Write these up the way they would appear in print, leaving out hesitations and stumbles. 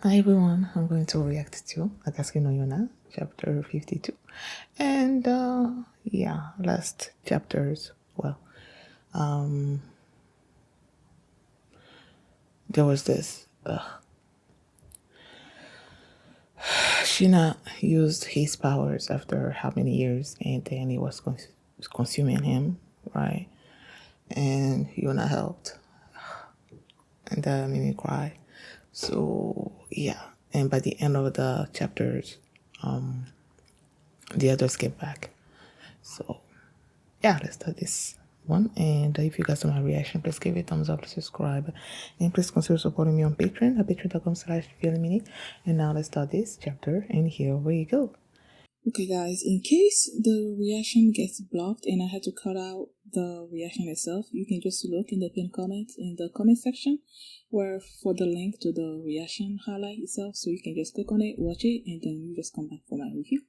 Hi everyone, I'm going to react to Akatsuki no Yona, chapter 52. And yeah, last chapters, well, there was this. Shina used his powers after how many years, and then he was consuming him, right? And Yona helped, and that made me cry. So yeah, and by the end of the chapters, the others came back. So yeah, let's start this one. And if you guys want my reaction, please give it a thumbs up, subscribe, and please consider supporting me on Patreon at patreon.com/feelingmini. And now let's start this chapter, and here we go. Okay, guys, in case the reaction gets blocked and I had to cut out the reaction itself, you can just look in the pinned comment in the comment section where for the link to the reaction highlight itself, so you can just click on it, watch it, and then you just come back for my review.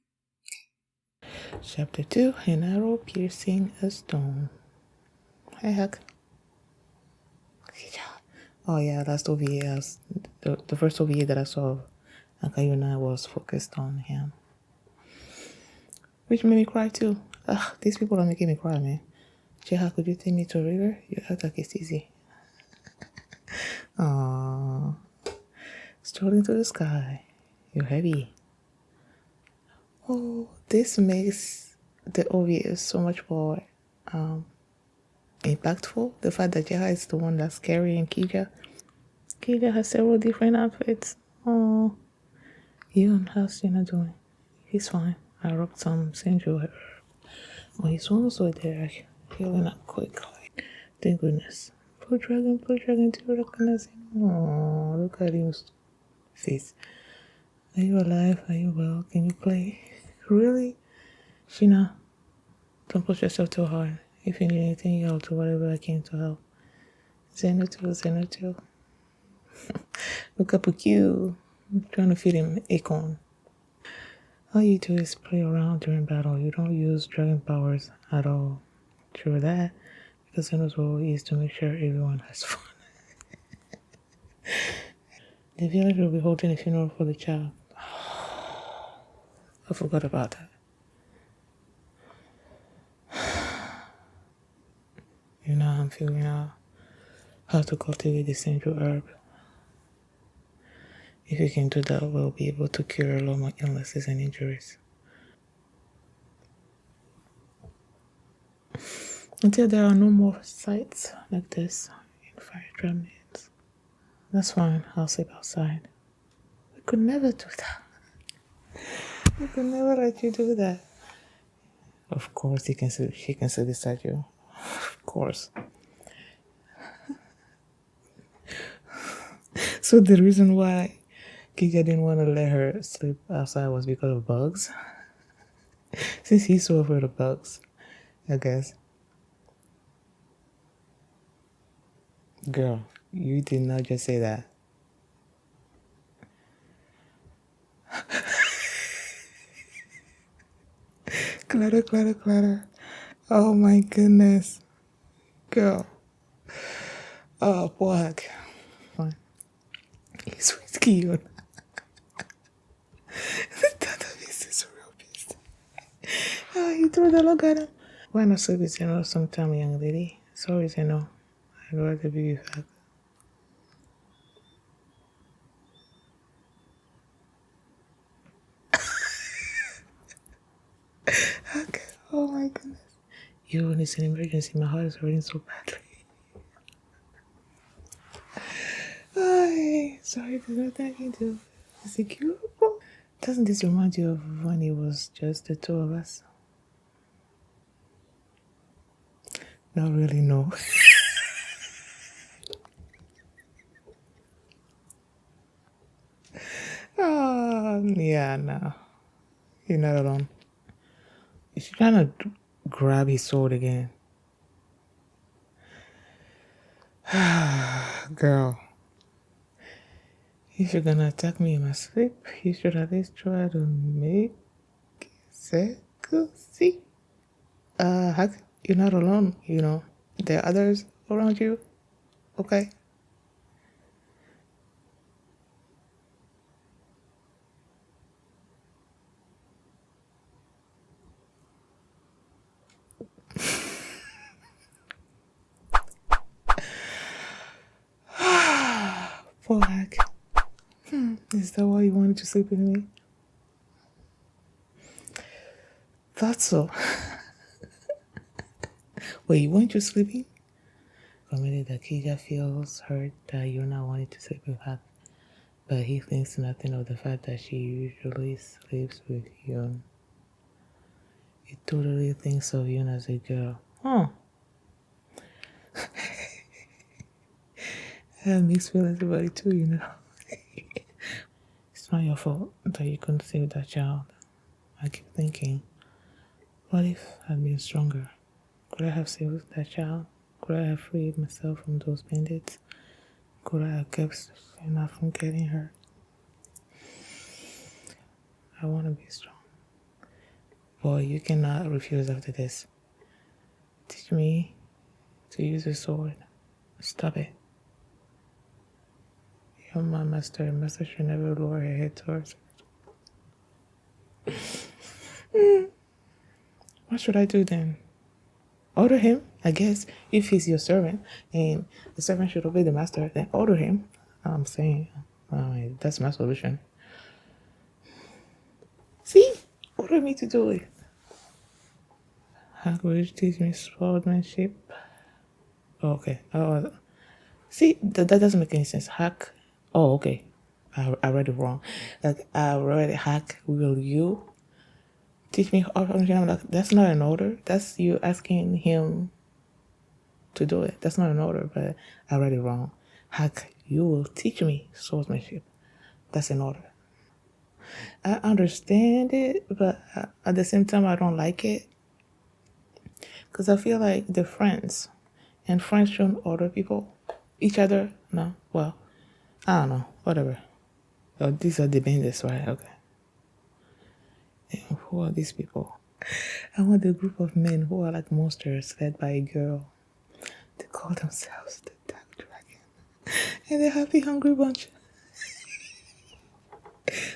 Chapter 2, an arrow piercing a stone. Hey, heck. Oh yeah, last OVA, the first OVA that I saw of Akayuna was focused on him. Which made me cry too. Ugh, these people are making me cry, man. Jeha, could you take me to a river? You act like it's easy. Aww. Strolling through the sky. You're heavy. Oh, this makes the OVA so much more impactful. The fact that Jeha is the one that's carrying Kija. Kija has several different outfits. Oh, Yun, how's Yuna doing? He's fine. I rubbed some senju herb. Oh, he's also there, healing up quickly. Thank goodness. Poor dragon, do you recognize him? Oh, look at his face. Are you alive? Are you well? Can you play? Really? Shina, don't push yourself too hard. If you need anything, I'll do whatever I can to help. Xenotu. Look up with you. I'm trying to feed him acorn. All you do is play around during battle. You don't use dragon powers at all. True that, because Xeno's role is to make sure everyone has fun. The village will be holding a funeral for the child. I forgot about that. You know, I'm figuring out how to cultivate the central herb. If we can do that, we'll be able to cure a lot more illnesses and injuries. Until there are no more sites like this in fire drum minutes. That's fine, I'll sleep outside. We could never do that. We could never let you do that. Of course, she can sit beside you. Of course. So the reason why Kika didn't want to let her sleep outside was because of bugs. Since he's so afraid of bugs, I guess. Girl, you did not just say that. Clatter. Oh my goodness. Girl. Oh, boy. Fine. He's whiskey. The database is a real beast. Oh, you threw the look at him. Why not sleep with Zeno sometime, young lady? Sorry, Zeno. I'd rather be with her. Okay. Oh my goodness. You, it's an emergency. My heart is hurting so badly. Ay, sorry, there's nothing I can do. Is it curable? Doesn't this remind you of when it was just the two of us? Not really, no. Yeah, no. You're not alone. Is she trying to grab his sword again? Girl, if you're gonna attack me in my sleep, you should at least try to make see. You're not alone, you know. There are others around you, okay? Poor hack. Is that why you wanted to sleep with me? Thought so. Wait, weren't you sleeping? For a minute, Akija feels hurt that you're not wanting to sleep with her, but he thinks nothing of the fact that she usually sleeps with Yun. He totally thinks of Yun as a girl. Huh. I have mixed feelings about it too, you know. It's not your fault that you couldn't save that child. I keep thinking, what if I'd been stronger? Could I have saved that child? Could I have freed myself from those bandits? Could I have kept Yuna from getting hurt? I want to be strong. Boy, you cannot refuse after this. Teach me to use a sword. Stop it. You're my master. A master should never lower her head towards her. What should I do then? Order him, I guess. If he's your servant and the servant should obey the master, then order him. I'm saying, that's my solution. See? Order me to do it. How could you teach me swordsmanship? Oh, okay. See, that doesn't make any sense. Hack. Oh, okay. I read it wrong. Like, I read it, hack. Will you teach me? I'm like, that's not an order. That's you asking him to do it. That's not an order, but I read it wrong. Hack, you will teach me swordsmanship. That's an order. I understand it, but at the same time, I don't like it. Because I feel like they're friends. And friends shouldn't order people. Each other? No. Well, I don't know. Whatever. Oh, these are the bandits, right? Okay. And who are these people? I want a group of men who are like monsters led by a girl. They call themselves the Dark Dragon. And they're happy, hungry bunch.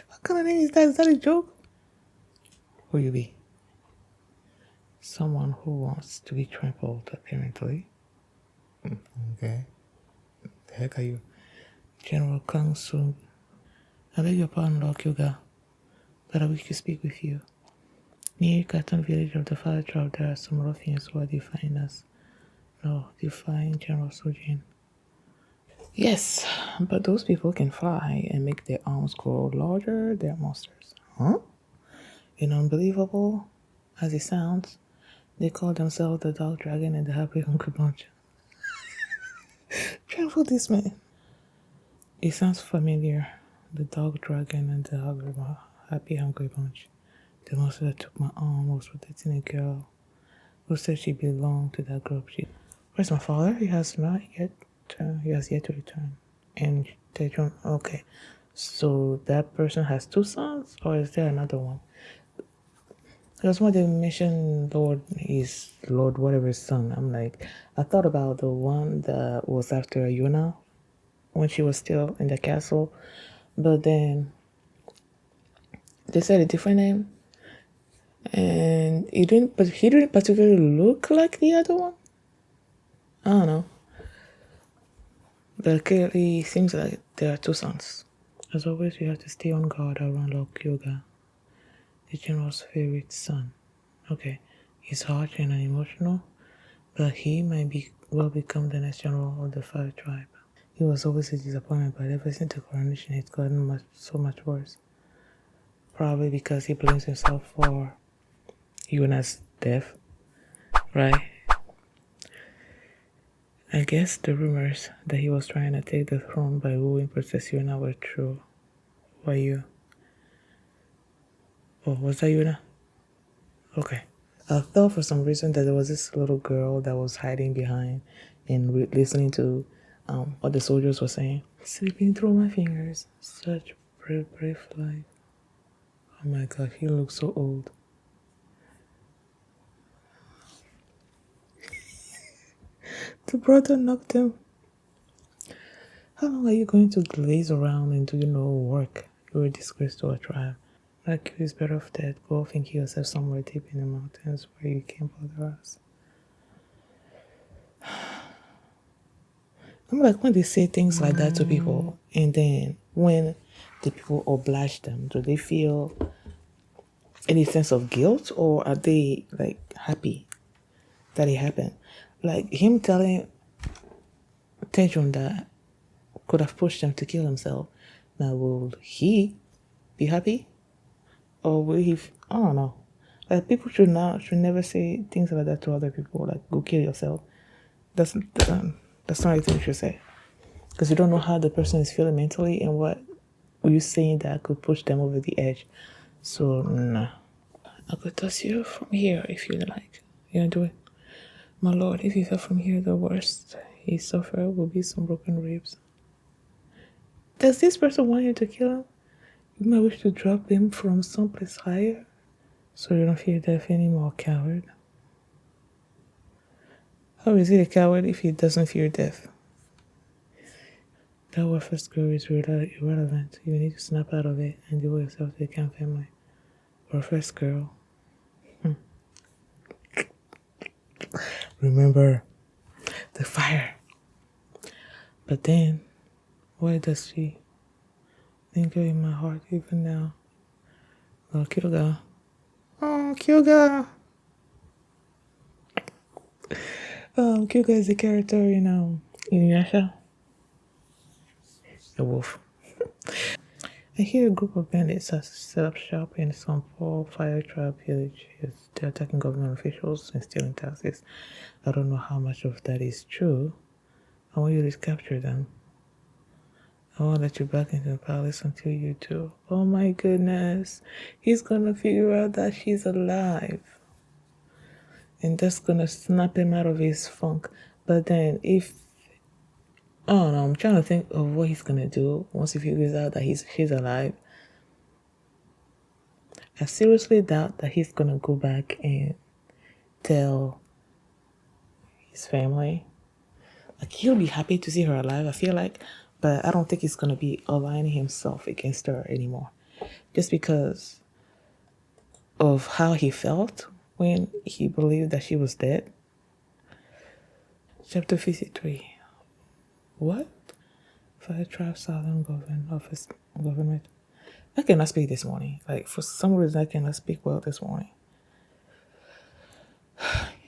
What kind of name is that? Is that a joke? Who you be? Someone who wants to be trampled, apparently. Okay. The heck are you? General Kang Sung. I beg your pardon, Lord Kyuga, but I wish to speak with you. Near Cotton village of the Fire Tribe, there are some ruffians who are defying us. No, defying General Sojin. Yes, but those people can fly and make their arms grow larger. They're monsters. Huh? And unbelievable as it sounds, they call themselves the Dark Dragon and the Happy Hungry Bunch. Trample this man. It sounds familiar. The Dark Dragon and the Happy Hungry Bunch. The monster that took my arm was protecting a girl who said she belonged to that group. Where's my father? He has yet to return. And Tejon, okay. So that person has two sons, or is there another one? Because when they mentioned Lord is Lord whatever's son, I'm like, I thought about the one that was after Yona when she was still in the castle, but then they said a different name, and he didn't particularly look like the other one. I don't know. But clearly, it seems like there are two sons. As always, you have to stay on guard around Lord Kyoga, the general's favorite son. Okay, he's harsh and unemotional, but he might become the next general of the Fire Tribe. He was always a disappointment, but ever since the coronation, it's gotten so much worse. Probably because he blames himself for Yuna's death, right? I guess the rumors that he was trying to take the throne by wooing Princess Yuna were true. Were you? Oh, was that Yuna? Okay. I thought for some reason that there was this little girl that was hiding behind and listening to what the soldiers were saying. Slipping through my fingers. Such brave life. Oh my god, he looks so old. The brother knocked him. How long are you going to glaze around and do work? You're a disgrace to a tribe. Like you is better off dead. Go off and kill yourself somewhere deep in the mountains where you can't bother us. I'm like, when they say things like that to people, And then when the people oblige them, do they feel any sense of guilt, or are they like happy that it happened? Like him telling Tejun that could have pushed him to kill himself. Now, will he be happy, or will he? I don't know. Like people should never say things like that to other people. Like go kill yourself. That's that's not anything you should say, because you don't know how the person is feeling mentally and what are you saying that could push them over the edge. So nah. I could toss you from here if you like. You know, do it. My lord, if you fell from here, the worst he suffered will be some broken ribs. Does this person want you to kill him? You might wish to drop him from someplace higher, so you don't fear death anymore, coward. How is he a coward if he doesn't fear death? That word first girl is irrelevant. You need to snap out of it and devote yourself to the camp family. Or first girl. Remember the fire. But then, why does she linger in my heart even now? Oh, Kyoga. Oh, Kyoga. Kyoga is a character in Inuyasha. A wolf. I hear a group of bandits has set up shop in some poor fire trap village. Yes, they're attacking government officials and stealing taxes. I don't know how much of that is true. I want you to capture them. I won't let you back into the palace until you do. Oh my goodness. He's gonna figure out that she's alive. And that's gonna snap him out of his funk. But then if I don't know, I'm trying to think of what he's gonna do once he figures out that she's alive. I seriously doubt that he's gonna go back and tell his family. Like he'll be happy to see her alive, I feel like, but I don't think he's gonna be aligning himself against her anymore. Just because of how he felt when he believed that she was dead. Chapter 53. What? Fire trap Southern government. I cannot speak this morning. Like for some reason I cannot speak well this morning.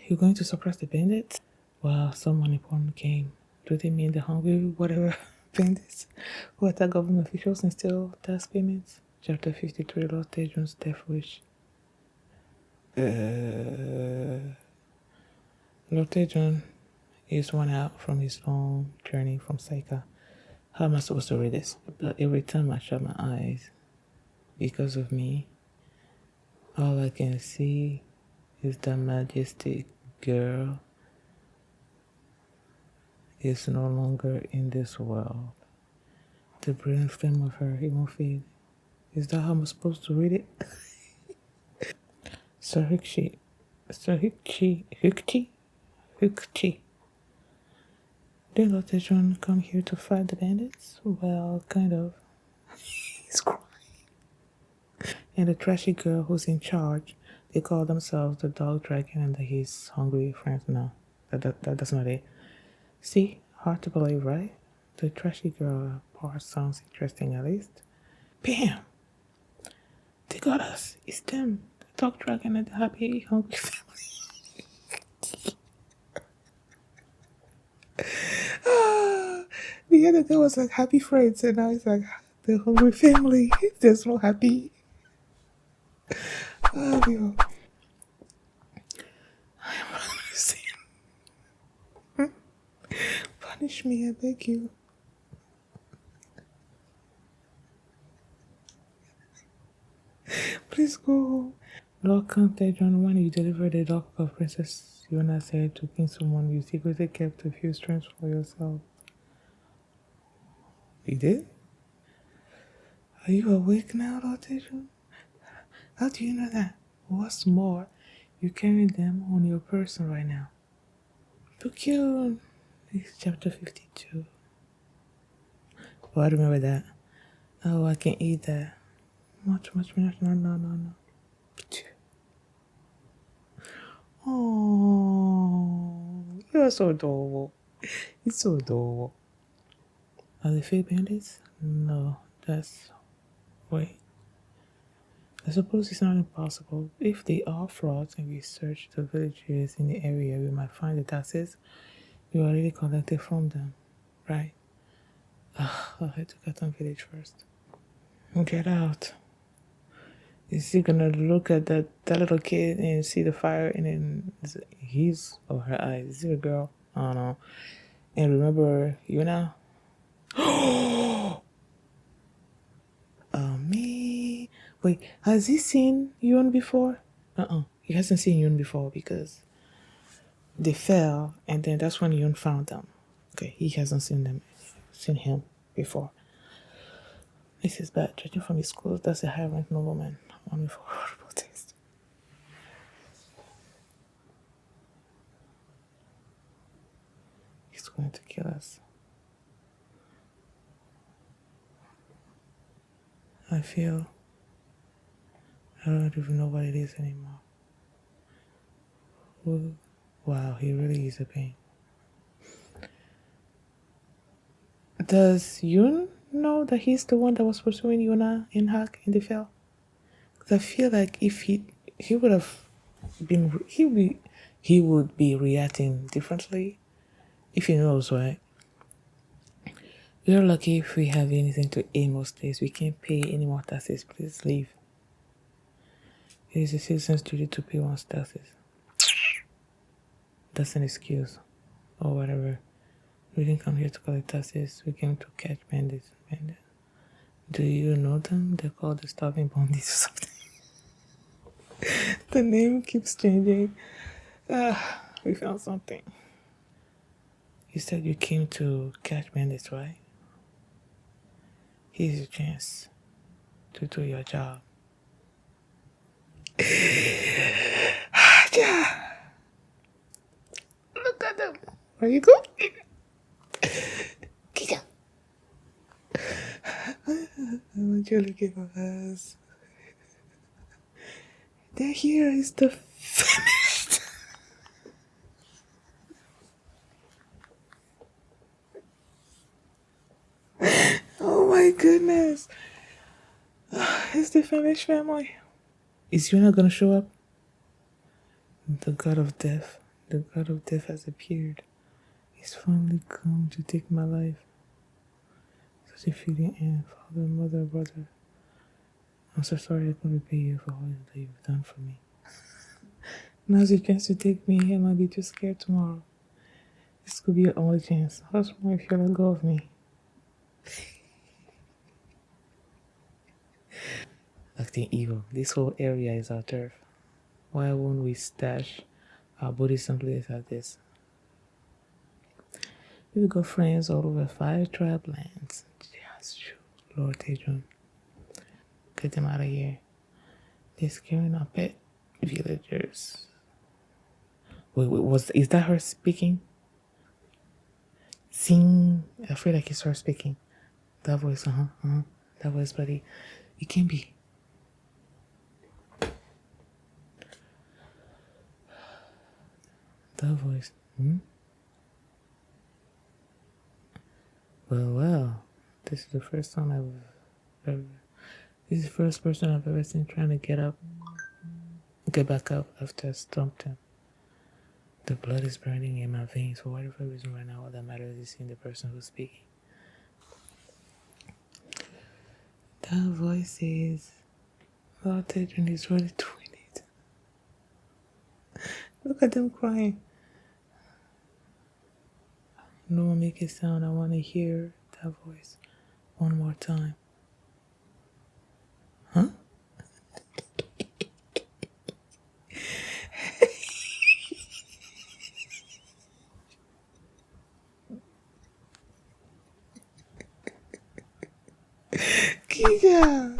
You're going to suppress the bandits? Wow, someone important came. Do they mean the hungry whatever bandits who attack government officials and steal tax payments? Chapter 53, Lord Tejun's death wish. Lord Tejun is one out from his long journey from Saika. How am I supposed to read this? But every time I shut my eyes, because of me, all I can see is that majestic girl is no longer in this world. The brilliant flame of her, it won't fade. Is that how I'm supposed to read it? Hukchi. Hukchi. Did Lord Tejun come here to fight the bandits? Well, kind of. He's crying. And the trashy girl who's in charge, they call themselves the dog dragon and his hungry friends. No, that's not it. See, hard to believe, right? The trashy girl part sounds interesting at least. Bam! They got us. It's them. The dog dragon and the happy hungry family. The other day was like happy friends, and now it's like the hungry family. They're so happy. Oh, yo. Punish me, I beg you. Please go home. Lord Contagion, when you delivered the dog of Princess Yona said to King someone you secretly kept a few strings for yourself. You did? Are you awake now, Lord Contagion? How do you know that? What's more, you're carrying them on your person right now. Procure. This is chapter 52. Oh, I remember that. Oh, I can eat that. Much. No. Oh, you're so adorable. It's so adorable. Are they fake bandits? No, that's. Wait. I suppose it's not impossible. If they are frauds and we search the villages in the area, we might find the taxes we already collected from them, right? I'll head to Cotton Village first. Get out. Is he gonna look at that little kid and see the fire and then his or her eyes? Is it a girl? I don't know. And remember Yona? Me. Wait, has he seen Yun before? He hasn't seen Yun before because they fell and then that's when Yun found them. Okay, he hasn't seen him before. This is bad. Judging from his clothes, that's a high rank nobleman. Only for horrible taste. He's going to kill us. I feel I don't even know what it is anymore. Ooh. Wow, he really is a pain. Does Yun know that he's the one that was pursuing Yuna in Hak in the fell? Because I feel like if he would have been he would be reacting differently if he knows, right? We're lucky if we have anything to eat most days. We can't pay any more taxes. Please leave. It is a citizen's duty to pay one's taxes. That's an excuse. Or whatever. We didn't come here to collect taxes. We came to catch bandits. Do you know them? They're called the starving bandits or something. The name keeps changing. We found something. You said you came to catch bandits, right? Here's your chance to do your job. Yeah. Look at them. Where you going? Kika. I want you looking for us. They're here. It's the finished. Oh my goodness. It's the finished family. Is Yuna gonna show up? The god of death. The god of death has appeared. He's finally come to take my life. Such a fitting end, father, mother, brother. I'm so sorry I couldn't repay you for all that you've done for me. Now's your chance to take me. I might be too scared tomorrow. This could be your only chance. How's more if you let go of me? Acting evil. This whole area is our turf. Why won't we stash our bodies someplace like this? We've got friends all over 5 tribe lands. Yes, Lord Tedron. Get them out of here. They're scaring our pet villagers. Wait, is that her speaking? Sing. I feel like it's her speaking. That voice, That voice, buddy. It can be. That voice. Well. This is the first time this is the first person I've ever seen trying to get back up after I stomped him. The blood is burning in my veins for whatever reason right now. All that matters is seeing the person who's speaking. That voice is Lord Tedron is ready to win it. Look at them crying. No one make a sound. I want to hear that voice one more time. Huh? Kika!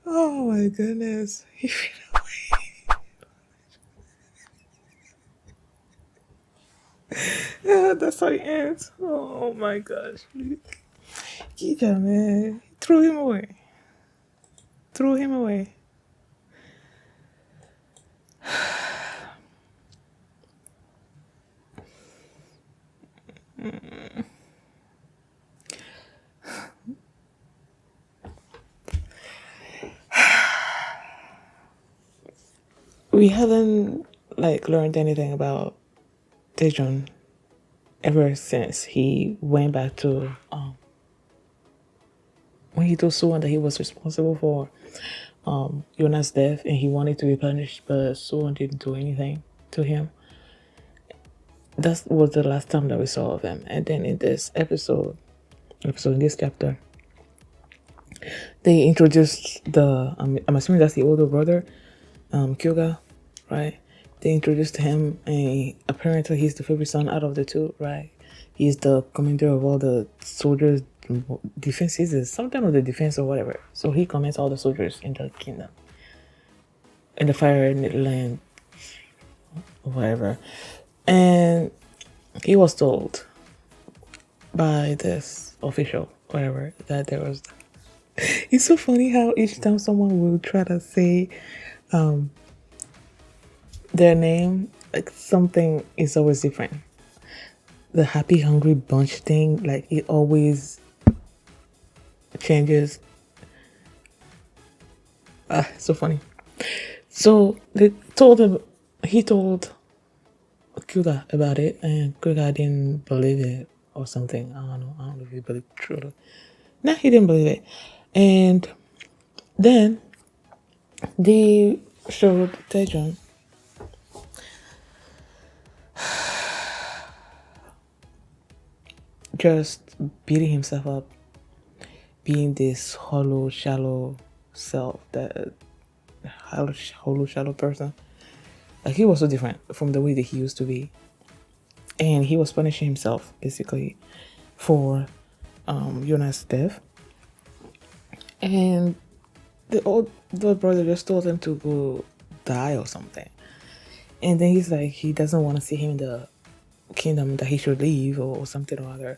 Oh my goodness. He ran away. Yeah, that's how it ends. Oh my gosh. Kika, man. Threw him away. we haven't like learned anything about Daejeon ever since he went back to when he told Suwon that he was responsible for Yona's death and he wanted to be punished, but Suwon didn't do anything to him. That was the last time that we saw of him. And then in this episode in this chapter, they introduced the I'm assuming that's the older brother, Kyoga, right? They introduced him, and apparently he's the favorite son out of the two, right? He's the commander of all the soldiers' defenses, something of the defense or whatever. So he commands all the soldiers in the kingdom, in the Fire Land, or whatever. And he was told by this official, whatever, that there was. It's so funny how each time someone will try to say their name, like something is always different. The happy hungry bunch thing, like it always changes. So funny. So they told him, he told Kuga about it, and Kuga didn't believe it or something. I don't know if he believed it truly. No, he didn't believe it. And then they showed Daejeon just beating himself up, being this hollow, shallow self, that hollow, shallow person. Like he was so different from the way that he used to be, and he was punishing himself basically for Yona's death. And the brother just told him to go die or something. And then he's like, he doesn't want to see him in the kingdom, that he should leave or something or other.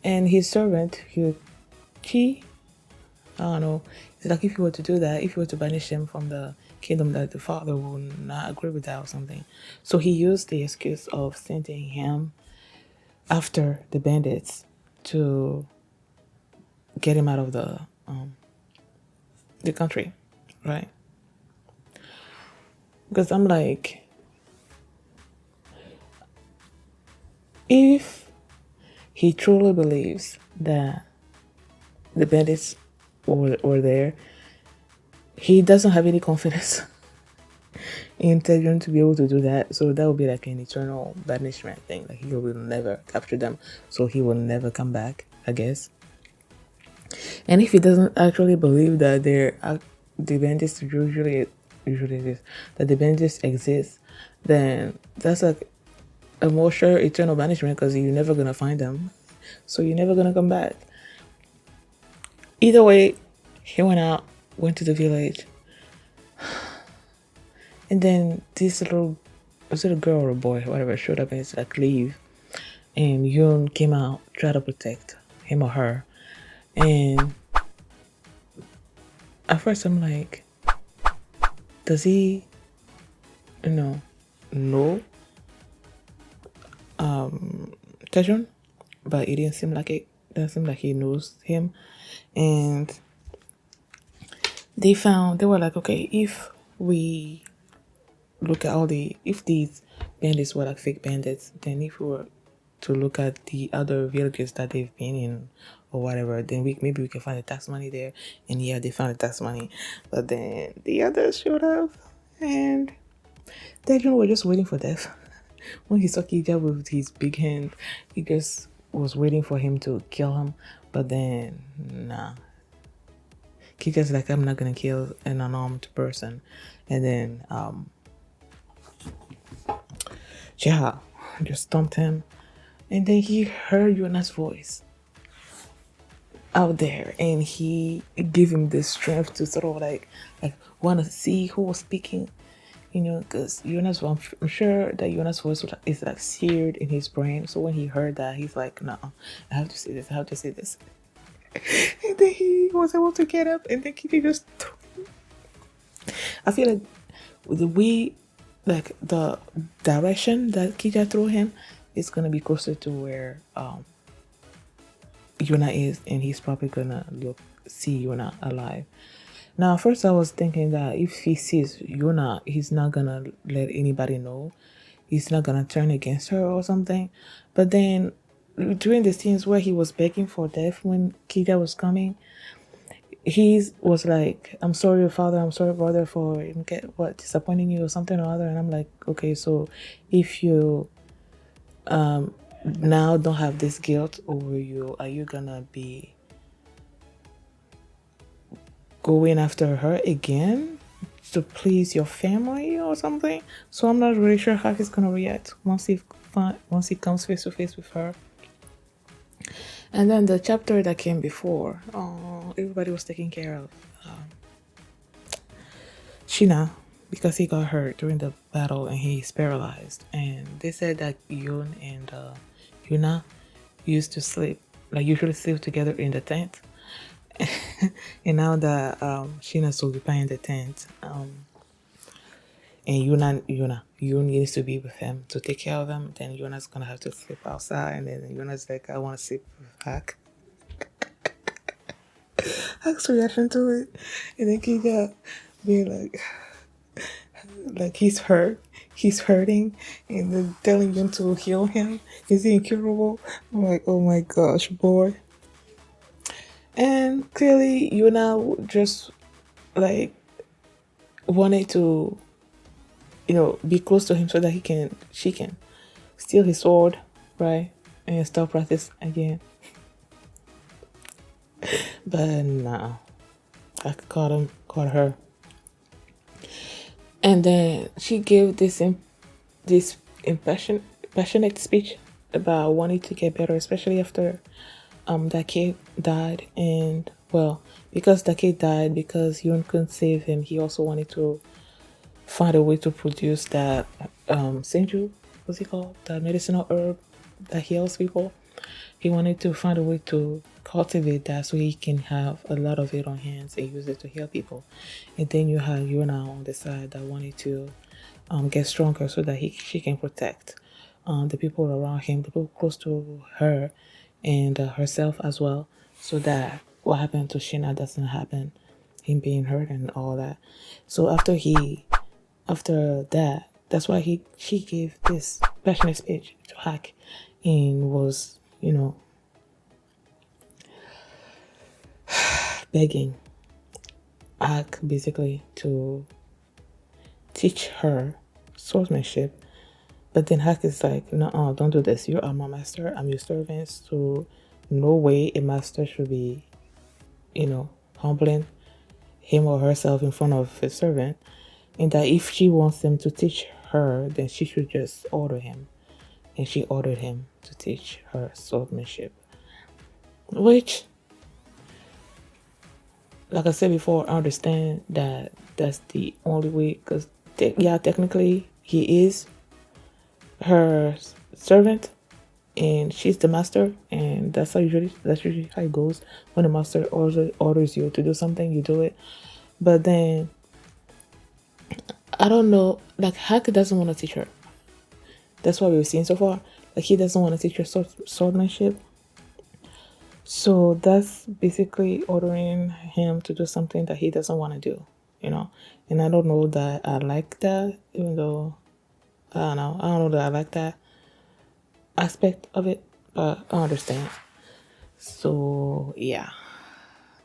And his servant, I don't know, it's like if he were to do that, if he were to banish him from the kingdom, that the father would not agree with that or something. So he used the excuse of sending him after the bandits to get him out of the country, right? Because I'm like, if he truly believes that the bandits were there, he doesn't have any confidence in Daejeon to be able to do that. So that would be like an eternal banishment thing. Like he will never capture them, so he will never come back, I guess. And if he doesn't actually believe that the bandits usually exist, that the bandits exist, then that's like a more sure eternal banishment, because you're never gonna find them, so you're never gonna come back. Either way, he went to the village, and then this little girl or a boy, whatever, showed up and it's like, leave. And Yoon came out, tried to protect him or her. And at first I'm like, does he, know Daejeon? But it didn't seem like it. Doesn't seem like he knows him. And they were like, okay, if we look at if these bandits were like fake bandits, then if we were to look at the other villages that they've been in or whatever, then maybe we can find the tax money there. And yeah, they found the tax money, but then the others showed up, and Daejeon was just waiting for death. When he saw Kija with his big hand, he just was waiting for him to kill him, but then nah. Kija's like, I'm not gonna kill an unarmed person. And then just stomped him. And then he heard Yona's voice out there, and he gave him the strength to sort of like want to see who was speaking, because Yona's, I'm sure that Yona's voice is like seared in his brain. So when he heard that, he's like, no, I have to say this. And then he was able to get up, and then Kitty just, I feel like the direction that Kija threw him is gonna be closer to where Yona is, and he's probably gonna see Yona alive. Now, at first I was thinking that if he sees Yona, he's not gonna let anybody know. He's not gonna turn against her or something. But then during the scenes where he was begging for death when Kida was coming, he was like, "I'm sorry, father. I'm sorry, brother, for disappointing you or something or other." And I'm like, okay, so if you now don't have this guilt over you, are you gonna be going after her again to please your family or something? So I'm not really sure how he's gonna react once he comes face to face with her. And then the chapter that came before, everybody was taking care of Shina because he got hurt during the battle and he's paralyzed. And they said that Yun and Yuna used to sleep, like usually sleep together in the tent. And now that Shina's occupying the tent, and Yun needs to be with him to take care of him, then Yuna's gonna have to sleep outside. And then Yuna's like, I want to sleep with Hak. Hak's reaction to it. And then Kika being like he's hurting, and then telling him to heal him. Is he incurable? I'm like, oh my gosh, boy. And clearly, Yuna just like wanted to, be close to him so that she can steal his sword, right, and start practice again. But nah, I caught her, and then she gave this passionate speech about wanting to get better, especially after that kid died. And well, because the kid died, because Yun couldn't save him, he also wanted to find a way to produce that senju, what's it called, the medicinal herb that heals people. He wanted to find a way to cultivate that so he can have a lot of it on hands and use it to heal people. And then you have Yuna on the side that wanted to get stronger so that she can protect the people around him, the people close to her, and herself as well, so that what happened to Shina doesn't happen, him being hurt and all that. So after that, that's why she gave this passionate speech to Hack, and was begging Hack basically to teach her swordsmanship. But then Hack is like, no, don't do this. You are my master. I'm your servant. So no way a master should be, humbling him or herself in front of a servant. And that if she wants him to teach her, then she should just order him. And she ordered him to teach her swordsmanship. Which, like I said before, I understand that that's the only way. Because, technically, he is her servant and she's the master, and that's usually how it goes. When the master orders you to do something, you do it. But then I don't know, like Hack doesn't want to teach her. That's what we've seen so far. Like he doesn't want to teach her swordsmanship. So that's basically ordering him to do something that he doesn't want to do, And I don't know that I like that, even though I don't know. I don't know that I like that aspect of it, but I understand. So yeah,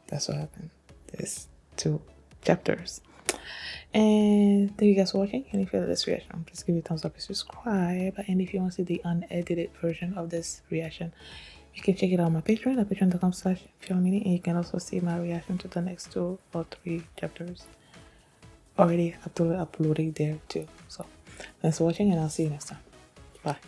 that's what happened. There's 2 chapters. And thank you guys for watching. And if you like this reaction, please give it a thumbs up and subscribe. And if you want to see the unedited version of this reaction, you can check it out on my Patreon at patreon.com/filmmini. And you can also see my reaction to the next 2 or 3 chapters already uploaded there too. So thanks for watching, and I'll see you next time. Bye.